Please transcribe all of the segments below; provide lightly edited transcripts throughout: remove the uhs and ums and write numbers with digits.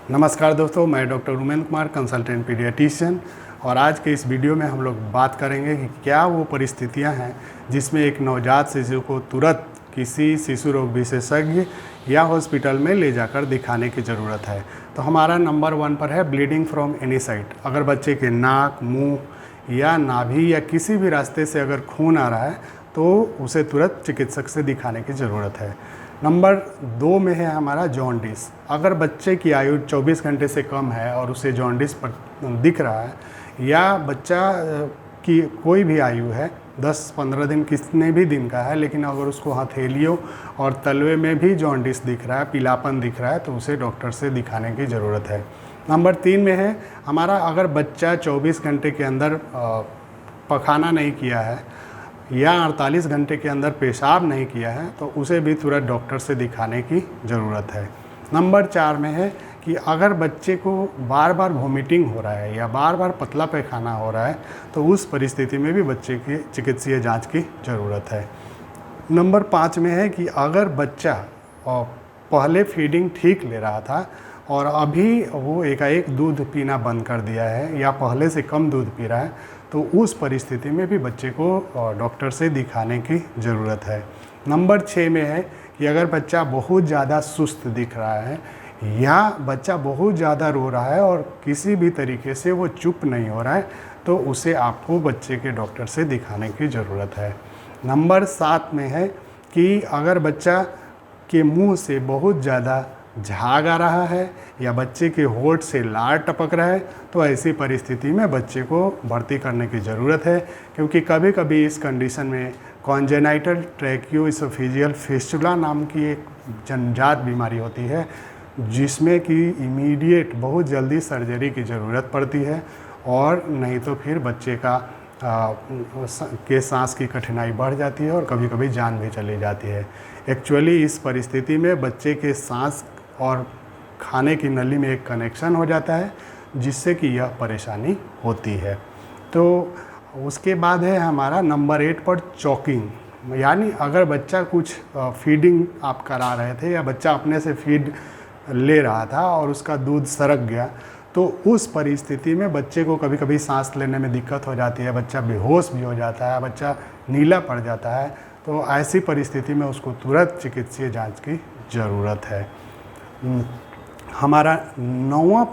नमस्कार दोस्तों, मैं doctor Umendra Kumar, consultant paediatrician. और आज के इस वीडियो में हम लोग बात करेंगे कि क्या वो परिस्थितियां हैं जिसमें एक नवजात शिशु को तुरंत किसी शिशु रोग विशेषज्ञ या हॉस्पिटल में ले जाकर दिखाने की ज़रूरत है। तो हमारा नंबर 1 पर है ब्लीडिंग फ्रॉम एनी साइड। अगर बच्चे के नाक, मुंह या नाभि या किसी भी रास्ते से अगर खून आ रहा है तो उसे तुरंत चिकित्सक से दिखाने की ज़रूरत है। नंबर 2 में है हमारा जॉन्डिस। अगर बच्चे की आयु 24 घंटे से कम है और उसे जॉन्डिस दिख रहा है या बच्चा की कोई भी आयु है 10-15 दिन कितने भी दिन का है, लेकिन अगर उसको हथेलियों और तलवे में भी जॉन्डिस दिख रहा है, पीलापन दिख रहा है, तो उसे डॉक्टर से दिखाने की ज़रूरत है। नंबर 3 में है हमारा अगर बच्चा 24 घंटे के अंदर पखाना नहीं किया है या 48 घंटे के अंदर पेशाब नहीं किया है तो उसे भी तुरंत डॉक्टर से दिखाने की ज़रूरत है। नंबर 4 में है कि अगर बच्चे को बार बार वॉमिटिंग हो रहा है या बार बार पतला पैखाना हो रहा है तो उस परिस्थिति में भी बच्चे की चिकित्सीय जांच की ज़रूरत है। नंबर 5 में है कि अगर बच्चा पहले फीडिंग ठीक ले रहा था और अभी वो एकाएक दूध पीना बंद कर दिया है या पहले से कम दूध पी रहा है तो उस परिस्थिति में भी बच्चे को डॉक्टर से दिखाने की ज़रूरत है। नंबर 6 में है कि अगर बच्चा बहुत ज़्यादा सुस्त दिख रहा है या बच्चा बहुत ज़्यादा रो रहा है और किसी भी तरीके से वो चुप नहीं हो रहा है तो उसे आपको बच्चे के डॉक्टर से दिखाने की ज़रूरत है। नंबर 7 में है कि अगर बच्चा के मुंह से बहुत ज़्यादा झाग आ रहा है या बच्चे के होंठ से लार टपक रहा है तो ऐसी परिस्थिति में बच्चे को भर्ती करने की ज़रूरत है, क्योंकि कभी कभी इस कंडीशन में कॉन्जेनाइटल ट्रैकियोइसोफेजियल फिस्टुला नाम की एक जन्मजात बीमारी होती है जिसमें कि इमीडिएट बहुत जल्दी सर्जरी की ज़रूरत पड़ती है और नहीं तो फिर बच्चे का के सांस की कठिनाई बढ़ जाती है और कभी कभी जान भी चली जाती है। एक्चुअली इस परिस्थिति में बच्चे के सांस और खाने की नली में एक कनेक्शन हो जाता है जिससे कि यह परेशानी होती है। तो उसके बाद है हमारा नंबर 8 पर चॉकिंग, यानी अगर बच्चा कुछ फीडिंग आप करा रहे थे या बच्चा अपने से फीड ले रहा था और उसका दूध सरक गया तो उस परिस्थिति में बच्चे को कभी कभी सांस लेने में दिक्कत हो जाती है, बच्चा बेहोश भी हो जाता है, बच्चा नीला पड़ जाता है। तो ऐसी परिस्थिति में उसको तुरंत चिकित्सीय जांच की ज़रूरत है। हमारा 9वां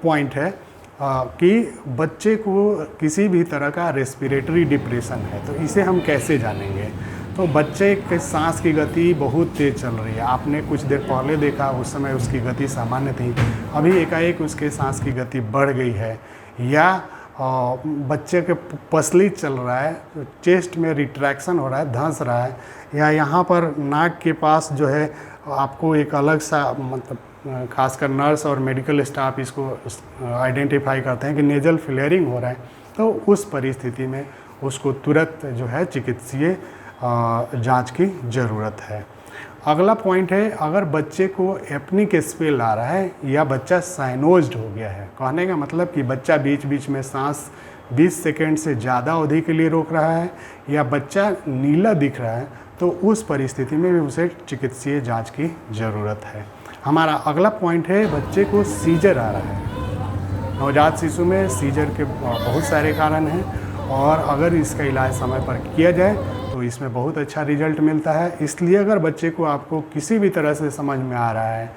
पॉइंट है कि बच्चे को किसी भी तरह का रेस्पिरेटरी डिप्रेशन है तो इसे हम कैसे जानेंगे। तो बच्चे के सांस की गति बहुत तेज़ चल रही है, आपने कुछ देर पहले देखा उस समय उसकी गति सामान्य थी, अभी एकाएक उसके सांस की गति बढ़ गई है, या बच्चे के पसली चल रहा है, चेस्ट में रिट्रैक्शन हो रहा है, धंस रहा है, या यहाँ पर नाक के पास जो है आपको एक अलग सा मतलब खासकर नर्स और मेडिकल स्टाफ इसको आइडेंटिफाई करते हैं कि नेजल फ्लेयरिंग हो रहा है, तो उस परिस्थिति में उसको तुरंत जो है चिकित्सीय जांच की ज़रूरत है। अगला पॉइंट है अगर बच्चे को एपनिक स्पेल आ रहा है या बच्चा साइनोज्ड हो गया है, कहने का मतलब कि बच्चा बीच बीच में सांस 20 सेकेंड से ज़्यादा अवधि के लिए रोक रहा है या बच्चा नीला दिख रहा है तो उस परिस्थिति में भी उसे चिकित्सीय जांच की ज़रूरत है। हमारा अगला पॉइंट है बच्चे को सीजर आ रहा है। नवजात शिशु में सीजर के बहुत सारे कारण हैं और अगर इसका इलाज समय पर किया जाए तो इसमें बहुत अच्छा रिजल्ट मिलता है। इसलिए अगर बच्चे को आपको किसी भी तरह से समझ में आ रहा है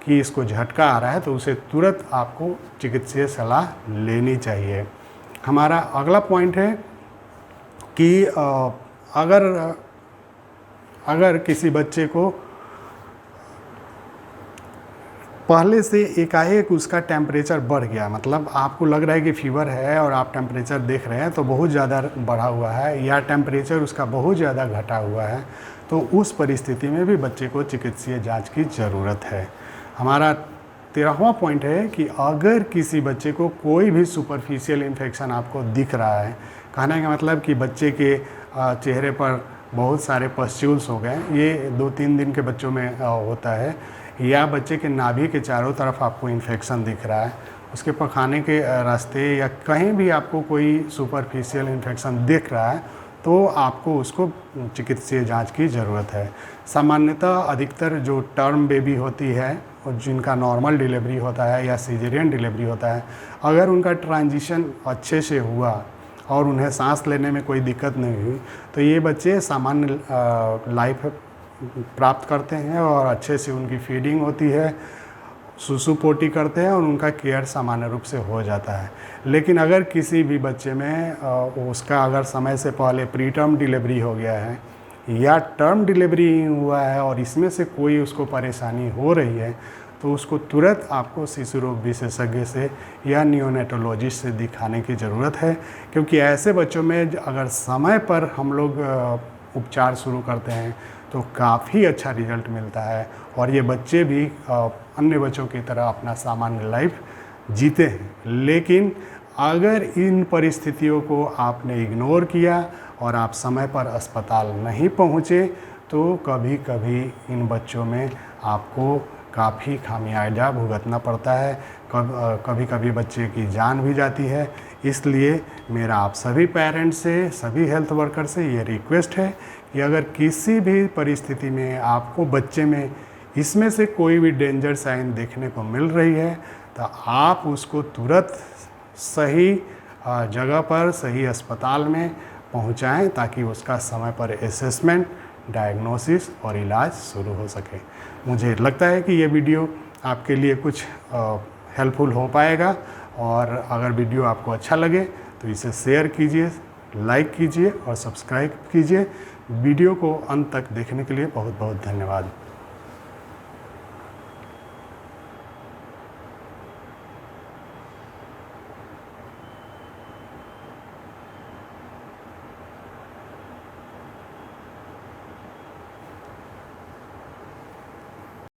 कि इसको झटका आ रहा है तो उसे तुरंत आपको चिकित्सीय सलाह लेनी चाहिए। हमारा अगला पॉइंट है कि अगर किसी बच्चे को पहले से एकाएक उसका टेम्परेचर बढ़ गया, मतलब आपको लग रहा है कि फीवर है और आप टेम्परेचर देख रहे हैं तो बहुत ज़्यादा बढ़ा हुआ है या टेम्परेचर उसका बहुत ज़्यादा घटा हुआ है, तो उस परिस्थिति में भी बच्चे को चिकित्सीय जांच की ज़रूरत है। हमारा 13वां पॉइंट है कि अगर किसी बच्चे को कोई भी सुपरफिशियल इन्फेक्शन आपको दिख रहा है, कहने का मतलब कि बच्चे के चेहरे पर बहुत सारे पस्ट्यूल्स हो गए, ये 2-3 दिन के बच्चों में होता है, या बच्चे के नाभि के चारों तरफ आपको इन्फेक्शन दिख रहा है, उसके पखाने के रास्ते या कहीं भी आपको कोई सुपरफिशियल इन्फेक्शन दिख रहा है तो आपको उसको चिकित्सीय जांच की ज़रूरत है। सामान्यतः अधिकतर जो टर्म बेबी होती है जिनका नॉर्मल डिलीवरी होता है या सिजेरियन डिलीवरी होता है, अगर उनका ट्रांजिशन अच्छे से हुआ और उन्हें सांस लेने में कोई दिक्कत नहीं हुई तो ये बच्चे सामान्य लाइफ प्राप्त करते हैं और अच्छे से उनकी फीडिंग होती है, सुसु पोटी करते हैं और उनका केयर सामान्य रूप से हो जाता है। लेकिन अगर किसी भी बच्चे में उसका अगर समय से पहले प्री टर्म डिलीवरी हो गया है या टर्म डिलीवरी हुआ है और इसमें से कोई उसको परेशानी हो रही है तो उसको तुरंत आपको शिशु रोग विशेषज्ञ से या नियोनेटोलॉजिस्ट से दिखाने की ज़रूरत है, क्योंकि ऐसे बच्चों में अगर समय पर हम लोग उपचार शुरू करते हैं तो काफ़ी अच्छा रिजल्ट मिलता है और ये बच्चे भी अन्य बच्चों की तरह अपना सामान्य लाइफ जीते हैं। लेकिन अगर इन परिस्थितियों को आपने इग्नोर किया और आप समय पर अस्पताल नहीं पहुँचे तो कभी कभी इन बच्चों में आपको काफ़ी खामियाजा भुगतना पड़ता है, कभी कभी बच्चे की जान भी जाती है। इसलिए मेरा आप सभी पेरेंट्स से, सभी हेल्थ वर्कर से ये रिक्वेस्ट है कि अगर किसी भी परिस्थिति में आपको बच्चे में इसमें से कोई भी डेंजर साइन देखने को मिल रही है तो आप उसको तुरंत सही जगह पर, सही अस्पताल में पहुंचाएं ताकि उसका समय पर असेसमेंट, डायग्नोसिस और इलाज शुरू हो सके। मुझे लगता है कि ये वीडियो आपके लिए कुछ हेल्पफुल हो पाएगा और अगर वीडियो आपको अच्छा लगे तो इसे शेयर कीजिए, लाइक कीजिए और सब्सक्राइब कीजिए। वीडियो को अंत तक देखने के लिए बहुत बहुत धन्यवाद।